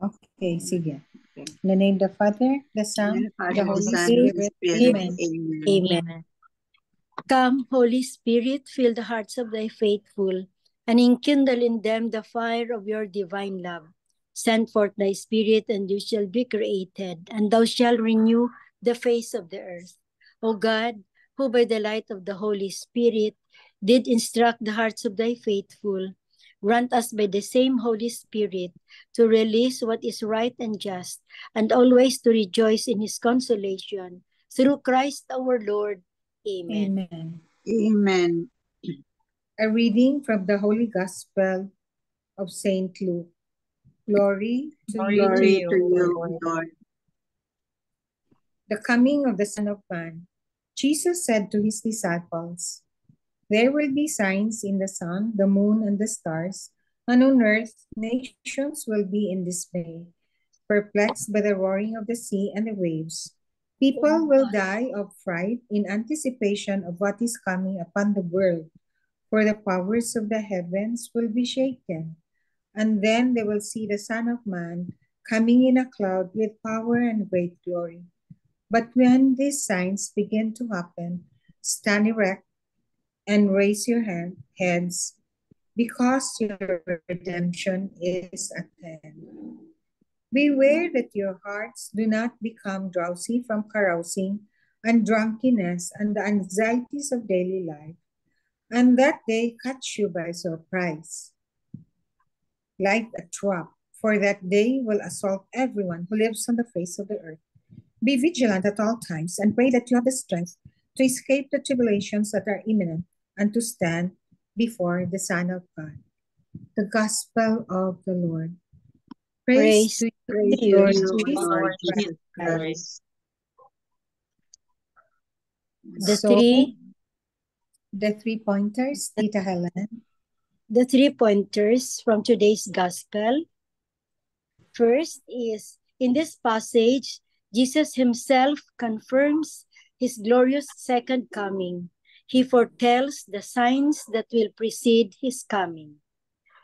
Okay, sige. In the name of the Father, the Son, the Holy Spirit. Amen. Amen. Come, Holy Spirit, fill the hearts of thy faithful, and enkindle in them the fire of your divine love. Send forth thy Spirit, and you shall be created, and thou shalt renew the face of the earth. O God, who by the light of the Holy Spirit did instruct the hearts of thy faithful, grant us by the same Holy Spirit to release what is right and just, and always to rejoice in his consolation. Through Christ our Lord. Amen. Amen. Amen. A reading from the Holy Gospel of Saint Luke. Glory to you, Glory to you, Lord. Lord. the coming of the Son of Man. Jesus said to his disciples, "There will be signs in the sun, the moon, and the stars, and on earth nations will be in dismay, perplexed by the roaring of the sea and the waves. People will die of fright in anticipation of what is coming upon the world, for the powers of the heavens will be shaken. And then they will see the Son of Man coming in a cloud with power and great glory. But when these signs begin to happen, stand erect and raise your heads, because your redemption is at hand. Beware that your hearts do not become drowsy from carousing and drunkenness and the anxieties of daily life, and that they catch you by surprise, like a trap, for that day will assault everyone who lives on the face of the earth. Be vigilant at all times and pray that you have the strength to escape the tribulations that are imminent and to stand before the Son of God. The Gospel of the Lord. Praise to Praise you, to Lord you, Jesus Lord Christ. Jesus Christ. The So, three the 3 pointers, Tita Helen. the 3 pointers from today's gospel. First is, in this passage, Jesus himself confirms his glorious second coming. He foretells the signs that will precede his coming.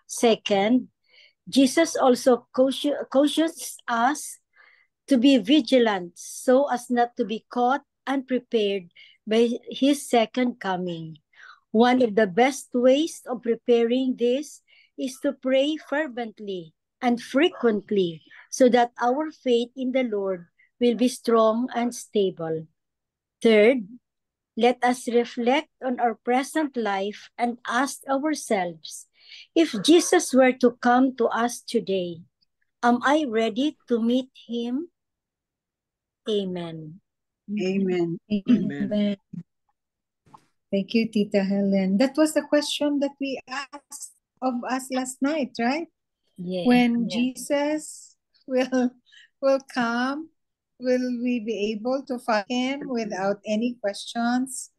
Second, Jesus also cautions us to be vigilant so as not to be caught unprepared by his second coming. One of the best ways of preparing this is to pray fervently and frequently so that our faith in the Lord will be strong and stable. Third, let us reflect on our present life and ask ourselves, if Jesus were to come to us today, am I ready to meet him? Amen. Amen. Amen. Thank you, Tita Helen. That was the question that we asked of us last night, right? Yeah. When Jesus will come, will we be able to find him without any questions?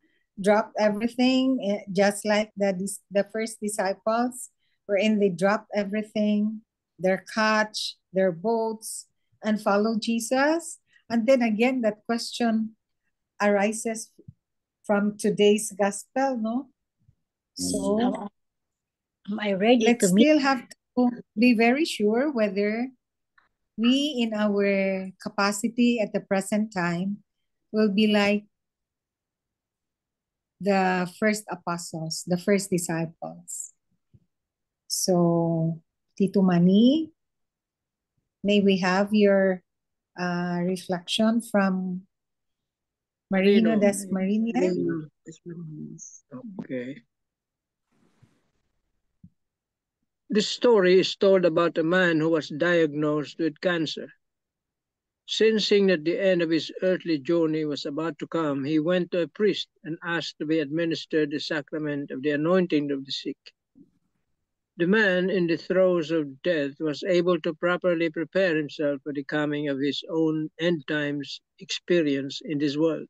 Drop everything, just like the first disciples, wherein they dropped everything, their catch, their boats, and follow Jesus. And then again, that question arises from today's gospel, no? So Am I ready let's to meet? still have to be very sure whether we, in our capacity at the present time, will be like the first apostles, the first disciples. So, Tito Mani, may we have your reflection from Marino Dasmariñas? Okay. This story is told about a man who was diagnosed with cancer. Sensing that the end of his earthly journey was about to come, he went to a priest and asked to be administered the sacrament of the anointing of the sick. The man in the throes of death was able to properly prepare himself for the coming of his own end times experience in this world.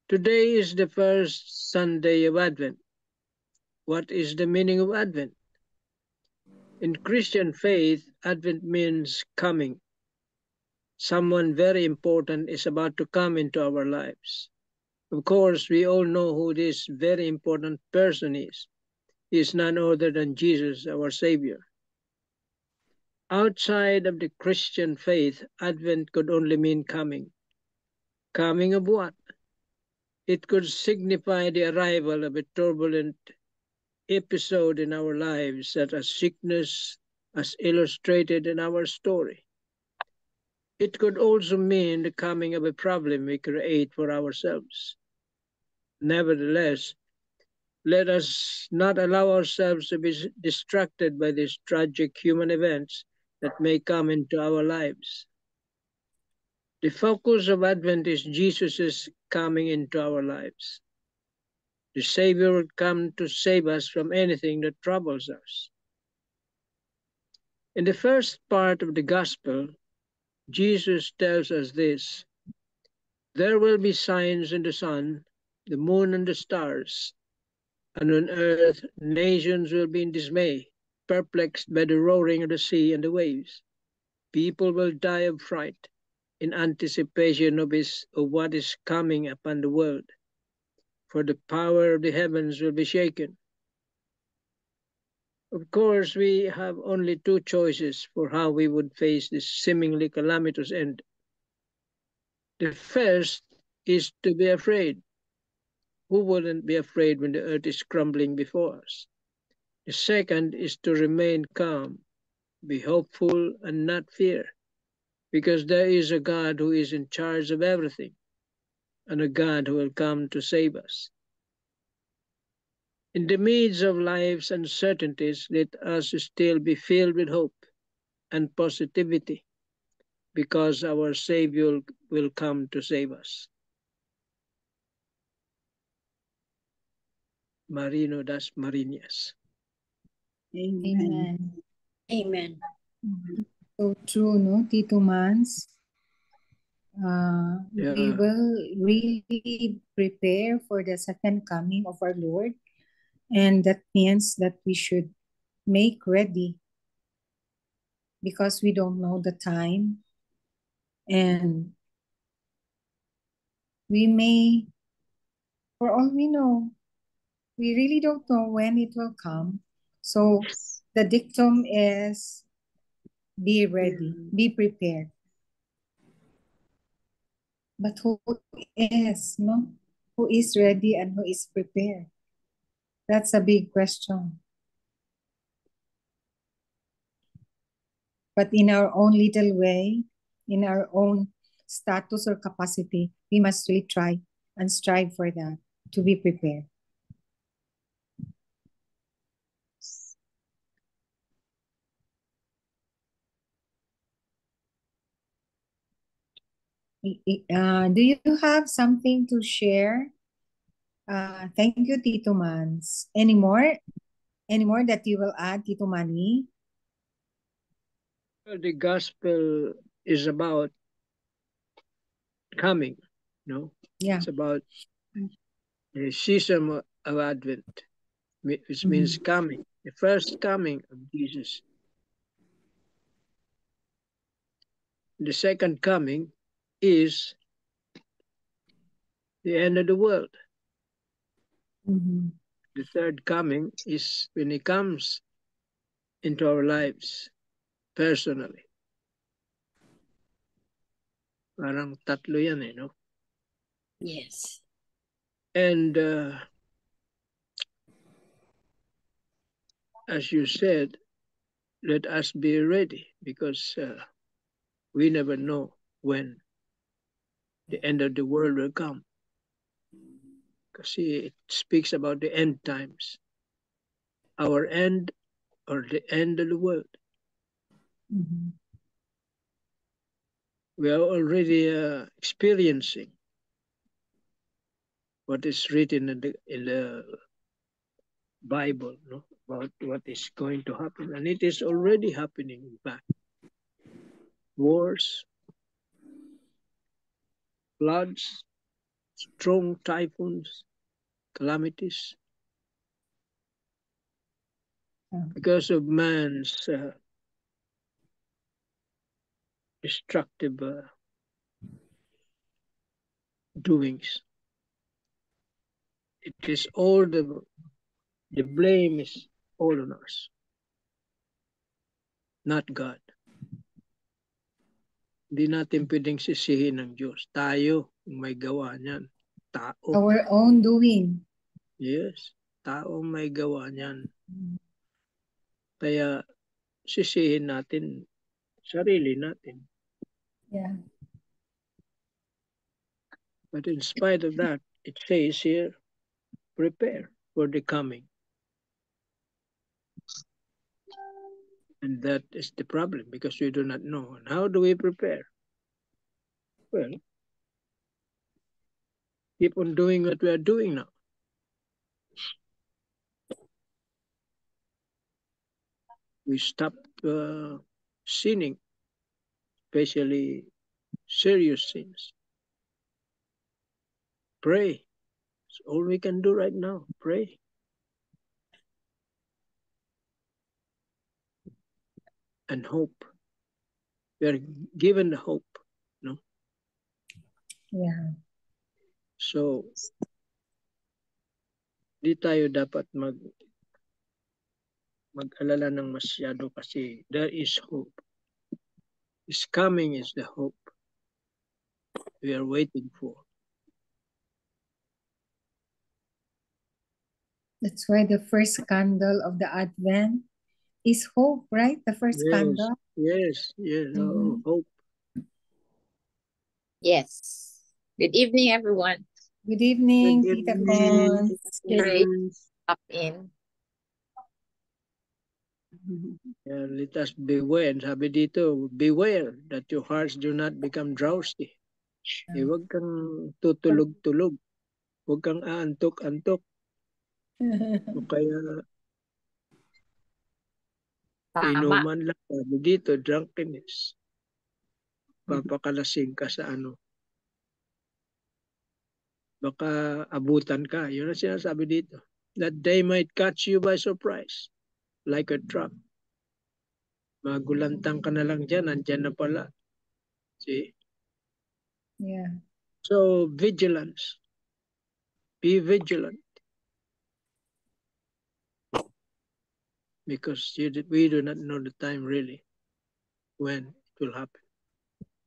Today is the first Sunday of Advent. What is the meaning of Advent? In Christian faith, Advent means coming. Someone very important is about to come into our lives. Of course, we all know who this very important person is. He is none other than Jesus, our Savior. Outside of the Christian faith, Advent could only mean coming. Coming of what? It could signify the arrival of a turbulent episode in our lives, such as sickness, as illustrated in our story. It could also mean the coming of a problem we create for ourselves. Nevertheless, let us not allow ourselves to be distracted by these tragic human events that may come into our lives. The focus of Advent is Jesus' coming into our lives. The Savior will come to save us from anything that troubles us. In the first part of the Gospel, Jesus tells us this: there will be signs in the sun, the moon, and the stars, and on earth nations will be in dismay, perplexed by the roaring of the sea and the waves. People will die of fright in anticipation of what is coming upon the world, for the power of the heavens will be shaken. Of course, we have only two choices for how we would face this seemingly calamitous end. The first is to be afraid. Who wouldn't be afraid when the earth is crumbling before us? The second is to remain calm, be hopeful, and not fear, because there is a God who is in charge of everything, and a God who will come to save us. In the midst of life's uncertainties, let us still be filled with hope and positivity, because our Savior will come to save us. Marino das Marinas. Amen. Amen. So true, no, Tito Mans? We Yeah, will really prepare for the second coming of our Lord. And that means that we should make ready, because we don't know the time. And we may, for all we know, we really don't know when it will come. So the dictum is be ready, be prepared. But who is, no? Who is ready and who is prepared? That's a big question. But in our own little way, in our own status or capacity, we must really try and strive for that, to be prepared. Do you have something to share? Thank you, Tito Mans. Any more that you will add, Tito Manny? the gospel is about coming, no? Yeah. It's about the season of Advent, which means coming, the first coming of Jesus. The second coming is the end of the world. Mm-hmm. The third coming is when he comes into our lives personally. Parang tatlo yan no? Yes. And as you said, let us be ready, because we never know when the end of the world will come. Because it speaks about the end times, our end or the end of the world. Mm-hmm. We are already experiencing what is written in the Bible, no? About what is going to happen. And it is already happening, in fact. Wars, floods, strong typhoons, calamities, because of man's destructive doings. It is all the blame is all on us, not God. Hindi natin pwedeng sisihin ng Diyos. Tayo ang may gawa niyan. Tao. Our own doing. Yes. Tao ang may gawa niyan. Kaya sisihin natin sarili natin. Yeah. But in spite of that, it says here, prepare for the coming. And that is the problem because we do not know. And how do we prepare? Well, keep on doing what we are doing now. We stop sinning, especially serious sins. Pray. That's all we can do right now. Pray. And hope. We are given the hope. No? Yeah. So, di tayo dapat mag-alala ng masyado kasi there is hope. His coming is the hope we are waiting for. That's why the first candle of the Advent is hope, right? The first candle. Yes. Oh, hope. Yes. Good evening, everyone. Good evening, Good Tita evening. Cons. Great up in. Let us beware. Sabi dito, beware that your hearts do not become drowsy. Huwag kang tutulog-tulog. Huwag kang aantok-antok. O kaya Tama. inuman lang. Sabi dito, drunkenness. Papakalasing ka sa ano. Baka abutan ka. Yun ang sinasabi dito. That they might catch you by surprise. Like a trap. Magulantang ka na lang dyan. Andyan na pala. See? Yeah. So, vigilance. Be vigilant. Because we do not know the time really when it will happen.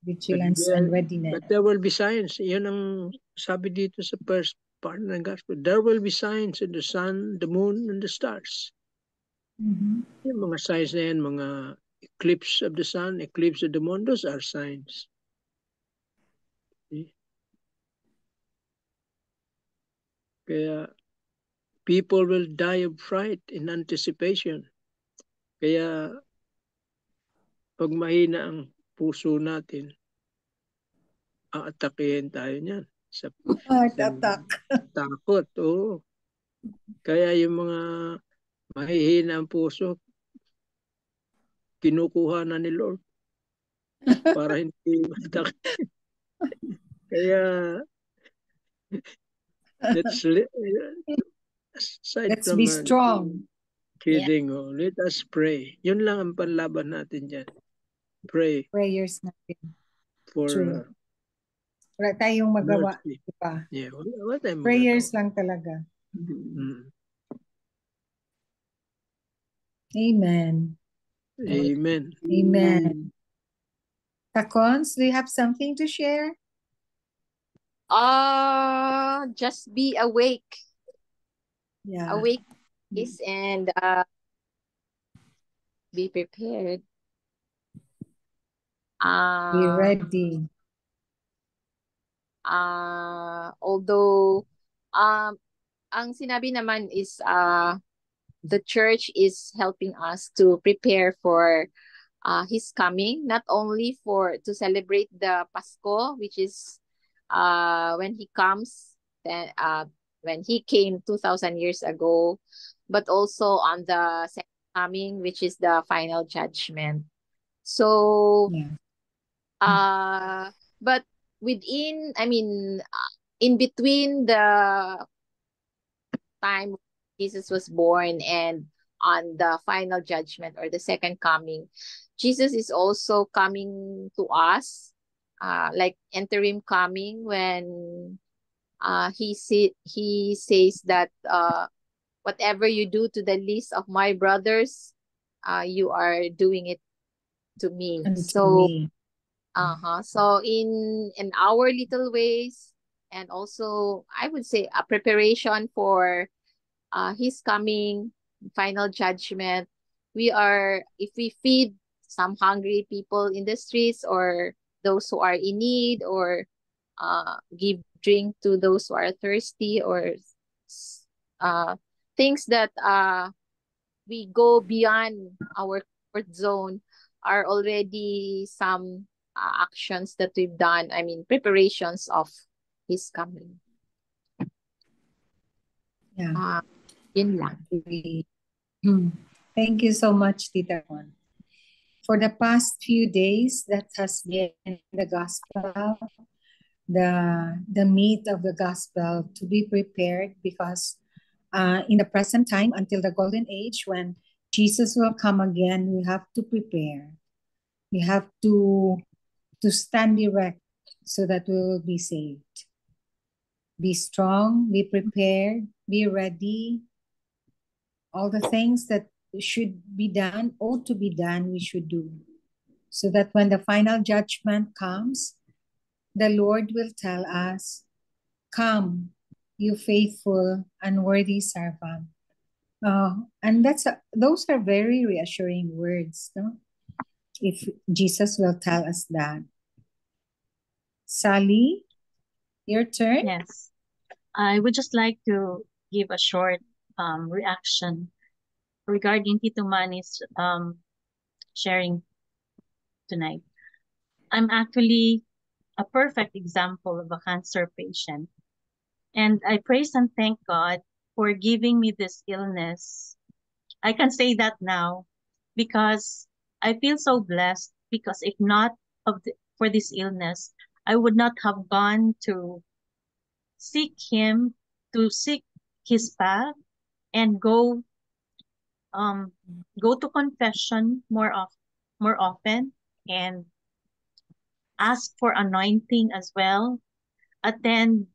Vigilance and readiness. But there will be signs. Yun ang sabi dito sa first part ng gospel. There will be signs in the sun, the moon, and the stars. Yung mga signs na yan, mga eclipse of the sun, eclipse of the moon, those are signs. See? Kaya people will die of fright in anticipation. Kaya pag mahina ang puso natin, aatakihin tayo niyan. Heart attack. Takot, oo. Kaya yung mga mahihina ang puso, kinukuha na ni Lord para hindi matakot. Kaya let's be strong. Kidding. Yeah. Oh, let us pray. Yun lang ang panlaban natin dyan. Pray. Prayers natin. For wala tayong magawa. Diba? Yeah, wala tayong prayers magawa. Lang talaga. Amen. Amen. Amen. Takons, do you have something to share? Just be awake. Yeah. Awake and be prepared. Be ready. Although ang sinabi naman is the church is helping us to prepare for his coming, not only to celebrate the Pasko, which is when he comes, then when he came 2,000 years ago, but also on the second coming, which is the final judgment. So, but in between the time Jesus was born and on the final judgment or the second coming, Jesus is also coming to us, like interim coming when he says that whatever you do to the least of my brothers, you are doing it to me. And so, to me. So in our little ways, and also I would say a preparation for his coming final judgment. If we feed some hungry people in the streets, or those who are in need, or give drink to those who are thirsty, or uh, things that we go beyond our comfort zone, are already some actions that we've done. I mean, preparations of his coming. Yeah. Yun lang. Thank you so much, Tita Mon. For the past few days, that has been the gospel, the meat of the gospel to be prepared, because in the present time, until the golden age when Jesus will come again, we have to prepare. We have to stand erect so that we will be saved. Be strong, be prepared, be ready. All the things that should be done, ought to be done, we should do. So that when the final judgment comes, the Lord will tell us, "Come, you faithful and worthy servant." And those are very reassuring words, no? If Jesus will tell us that. Sally, your turn. Yes. I would just like to give a short reaction regarding Tito Manny's sharing tonight. I'm actually a perfect example of a cancer patient. And I praise and thank God for giving me this illness. I can say that now because I feel so blessed, because if not for this illness, I would not have gone to seek him, to seek his path, and go to confession more often, and ask for anointing as well, attend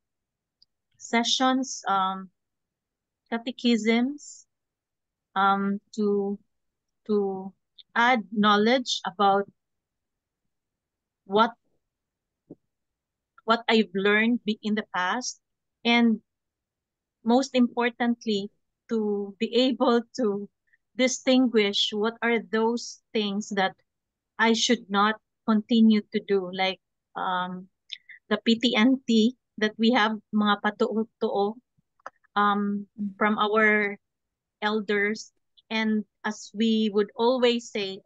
sessions, catechisms, to add knowledge about what I've learned in the past, and most importantly, to be able to distinguish what are those things that I should not continue to do, like the PTNT that we have, mga patuo-tuo from our elders. And as we would always say,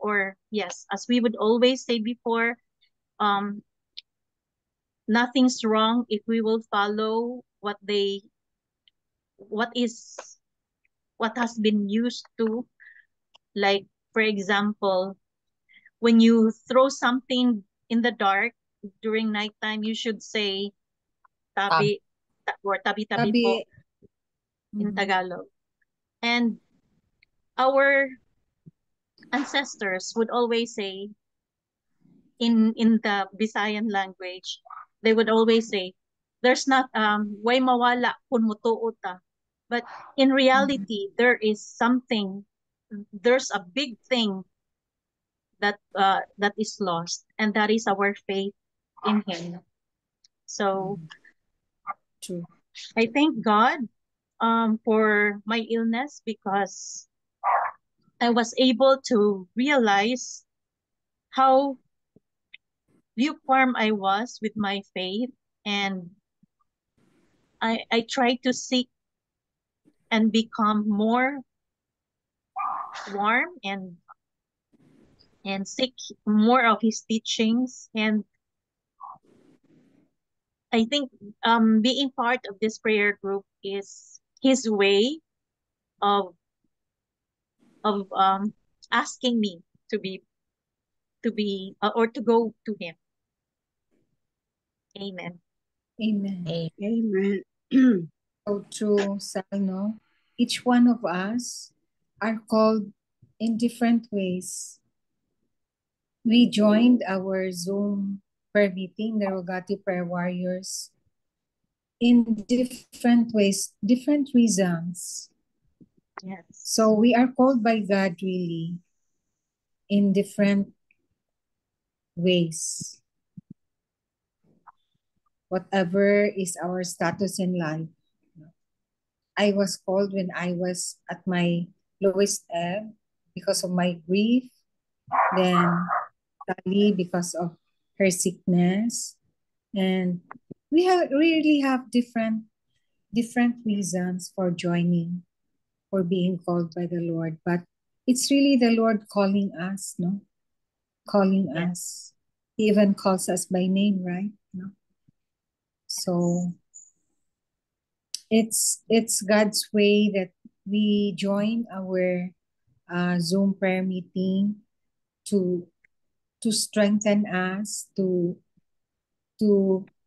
before, nothing's wrong if we will follow what has been used to. Like, for example, when you throw something in the dark during nighttime, you should say tabi, or tabi-tabi po in Tagalog. And our ancestors would always say, in the Visayan language, they would always say, there's not way mawala kun mutuo ta. But in reality, there's a big thing that is lost, and that is our faith in him. So True. I thank God for my illness, because I was able to realize how lukewarm I was with my faith, and I tried to seek and become more warm, and seek more of his teachings. And I think being part of this prayer group is his way of asking me to be or to go to him. Amen. Amen. Amen. So true, Salno. Each one of us are called in different ways. We joined our Zoom prayer meeting, the Rogati Prayer Warriors, in different ways, different reasons. Yes. So we are called by God really in different ways. whatever is our status in life. I was called when I was at my lowest ebb because of my grief. Then Sally because of her sickness. And we really have different reasons for joining, for being called by the Lord. But it's really the Lord calling us, no? Calling us. He even calls us by name, right? No? So it's God's way that we join our Zoom prayer meeting to strengthen us, to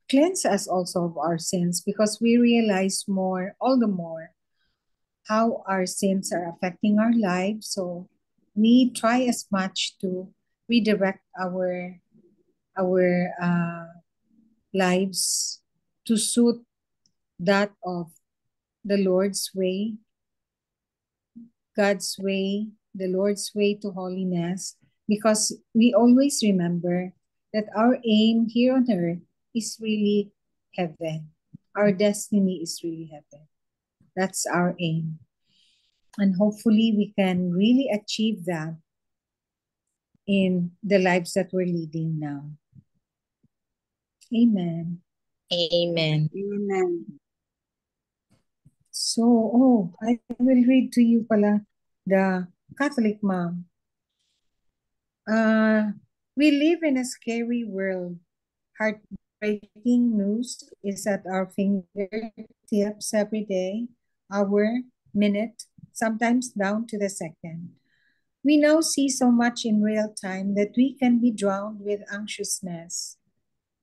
cleanse us also of our sins, because we realize all the more how our sins are affecting our lives. So we try as much to redirect our lives to suit that of the Lord's way, God's way, the Lord's way to holiness, because we always remember that our aim here on earth is really heaven. Our destiny is really heaven. That's our aim. And hopefully we can really achieve that in the lives that we're leading now. Amen. Amen. Amen. So, I will read to you pala the Catholic mom. We live in a scary world. Heartbreaking news is at our fingertips every day, hour, minute, sometimes down to the second. We now see so much in real time that we can be drowned with anxiousness.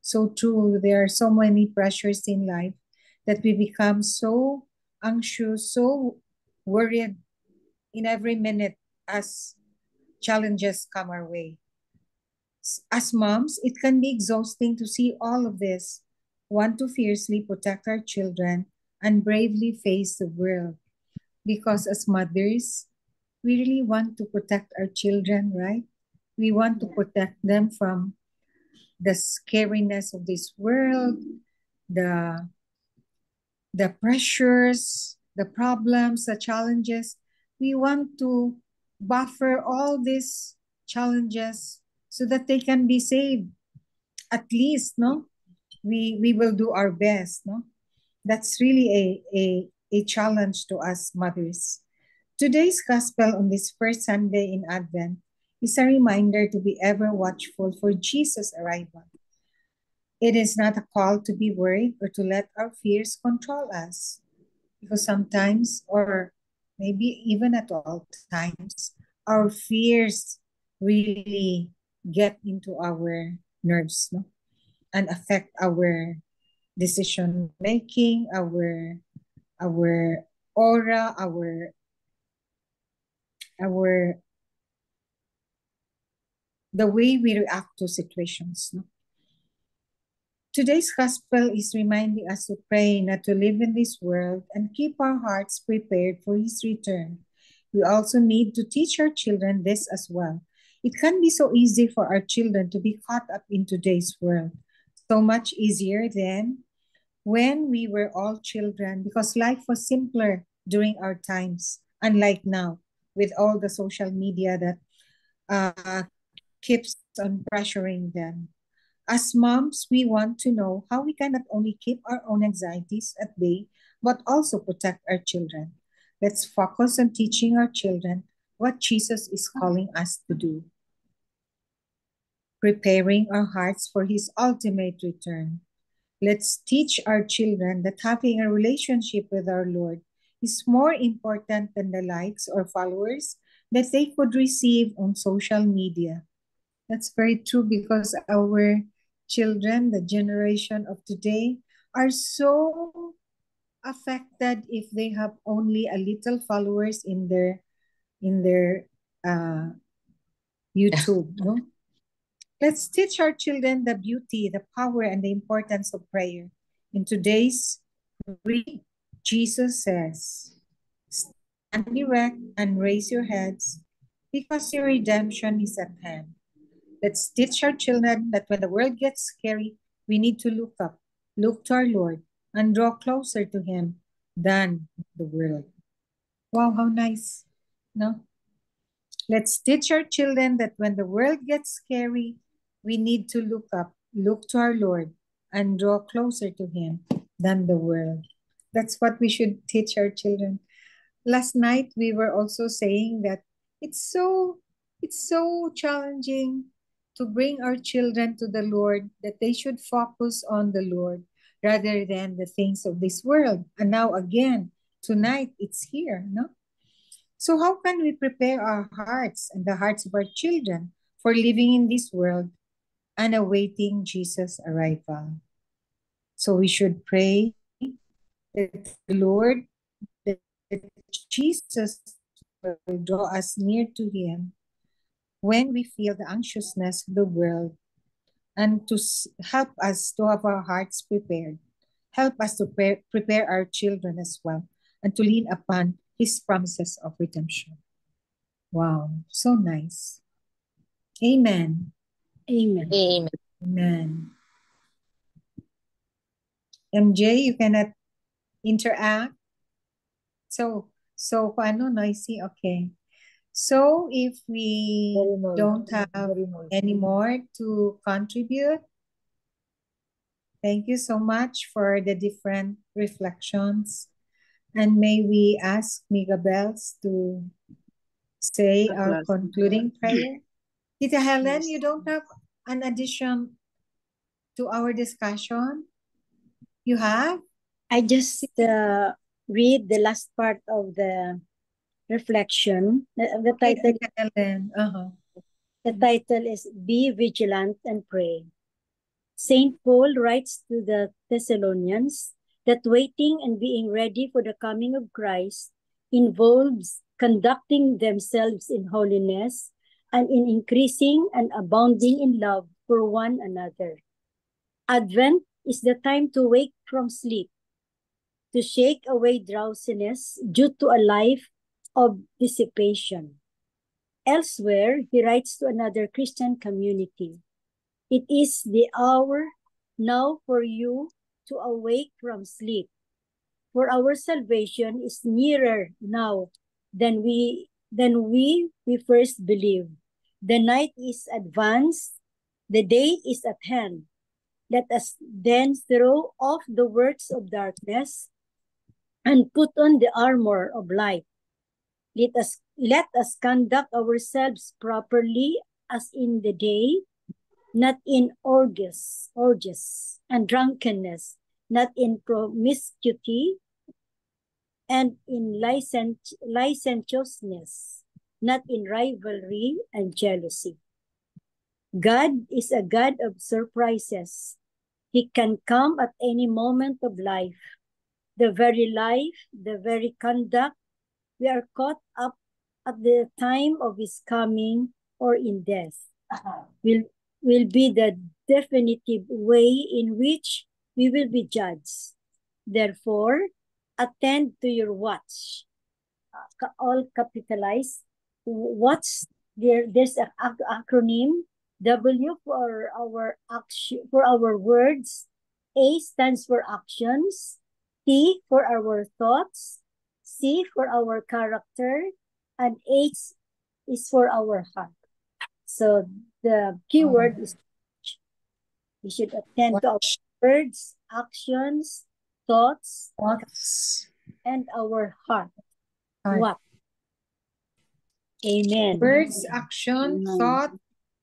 So true, there are so many pressures in life that we become so anxious, so worried in every minute as challenges come our way. As moms, it can be exhausting to see all of this, want to fiercely protect our children and bravely face the world. Because as mothers, we really want to protect our children, right? We want to protect them from the scariness of this world, the pressures, the problems, the challenges. We want to buffer all these challenges so that they can be saved. At least, no? We will do our best, no? That's really a challenge to us mothers. Today's gospel on this first Sunday in Advent is a reminder to be ever watchful for Jesus' arrival. It is not a call to be worried or to let our fears control us. Because sometimes, or maybe even at all times, our fears really get into our nerves, no? And affect our decision making, our aura, the way we react to situations, no? Today's gospel is reminding us to pray, not to live in this world, and keep our hearts prepared for his return. We also need to teach our children this as well. It can be so easy for our children to be caught up in today's world. So much easier than when we were all children, because life was simpler during our times, unlike now, with all the social media that keeps on pressuring them. As moms, we want to know how we can not only keep our own anxieties at bay, but also protect our children. Let's focus on teaching our children what Jesus is calling us to do. Preparing our hearts for his ultimate return. Let's teach our children that having a relationship with our Lord is more important than the likes or followers that they could receive on social media. That's very true, because our children, the generation of today, are so affected if they have only a little followers in their YouTube, no? Let's teach our children the beauty, the power, and the importance of prayer. In today's read, Jesus says, "Stand erect and raise your heads, because your redemption is at hand." Let's teach our children that when the world gets scary, we need to look up look to our Lord, and draw closer to Him than the world. Wow, how nice, no? Let's teach our children that when the world gets scary, we need to look to our Lord, and draw closer to Him than the world. That's what we should teach our children. Last night, we were also saying that it's so challenging to bring our children to the Lord, that they should focus on the Lord rather than the things of this world. And now again, tonight, it's here, no? So how can we prepare our hearts and the hearts of our children for living in this world and awaiting Jesus' arrival? So we should pray that the Lord, that Jesus will draw us near to Him when we feel the anxiousness of the world, and to help us to have our hearts prepared. Help us to prepare our children as well, and to lean upon His promises of redemption. Wow, so nice. Amen. Amen. Amen. Amen. MJ, you cannot interact. So paano noisy? Okay. So if we don't have any more to contribute, thank you so much for the different reflections. And may we ask Miga Bells to say our concluding prayer. Tita Helen, you don't have an addition to our discussion? You have? I just read the last part of the reflection. The title, Tita Helen. the title is Be Vigilant and Pray. St. Paul writes to the Thessalonians that waiting and being ready for the coming of Christ involves conducting themselves in holiness and in increasing and abounding in love for one another. Advent is the time to wake from sleep, to shake away drowsiness due to a life of dissipation. Elsewhere, he writes to another Christian community, "It is the hour now for you to awake from sleep, for our salvation is nearer now than we first believed. The night is advanced, the day is at hand. Let us then throw off the works of darkness and put on the armor of light. Let us conduct ourselves properly as in the day, not in orgies and drunkenness, not in promiscuity and in licentiousness, not in rivalry and jealousy. God is a God of surprises. He can come at any moment of life. The very life, the very conduct, we are caught up at the time of His coming or in death, will be the definitive way in which we will be judged. Therefore, attend to your watch. All capitalized. Watch. There's an acronym. W for our action, for our words. A stands for actions. T for our thoughts. C for our character. And H is for our heart. So the keyword is we should attend to our words, actions, thoughts, and our heart. What? Amen. Words, action,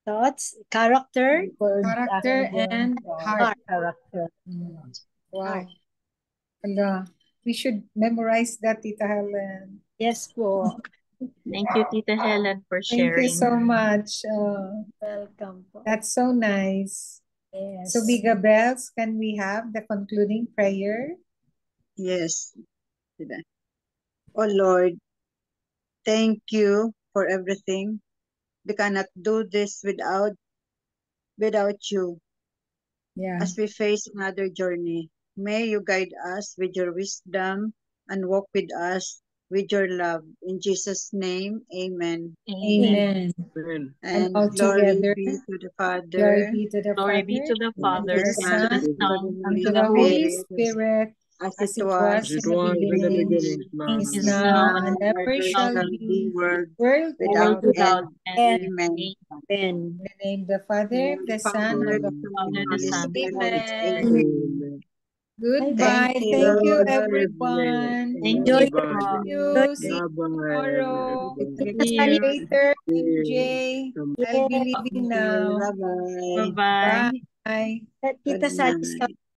thoughts, character, and heart. Character. Wow. Hello. We should memorize that, Tita Helen. Yes po. Thank you, Tita Helen, for sharing. Thank you so much. Welcome po. That's so nice. Yes. So, Biga Bells, can we have the concluding prayer? Yes. Oh Lord, thank you for everything. We cannot do this without you. Yeah. As we face another journey, may you guide us with your wisdom and walk with us with your love. In Jesus' name, amen. Amen. Amen. Amen. And And all glory together, be to the glory Father, be to the Glory be Father, to the and and to to the Father, the and to Son, the Son, and to the Son, and and to to Holy the the Holy Holy Spirit, Spirit, as as it it was was As in it the was in the beginning, beginning, and is is is now, now, now, and and and ever ever shall shall shall be, be, world world without world without end. without end. end. Amen. Amen. In the name of the In the Father, name of the the Son, Father, and the the Son, Father, and the Holy Son, and the Spirit. Holy Amen. Spirit. Amen. Amen. Thank Goodbye. you, Thank you, Lord. everyone. Thank Enjoy you Thank your Bye-bye. po. you. See you Bye-bye, tomorrow. Tita See See Sally. you you. later, everybody. MJ. Um, I'll be Yeah. leaving Okay, now. bye-bye. Bye-bye. Bye. Good Tita Sally's night.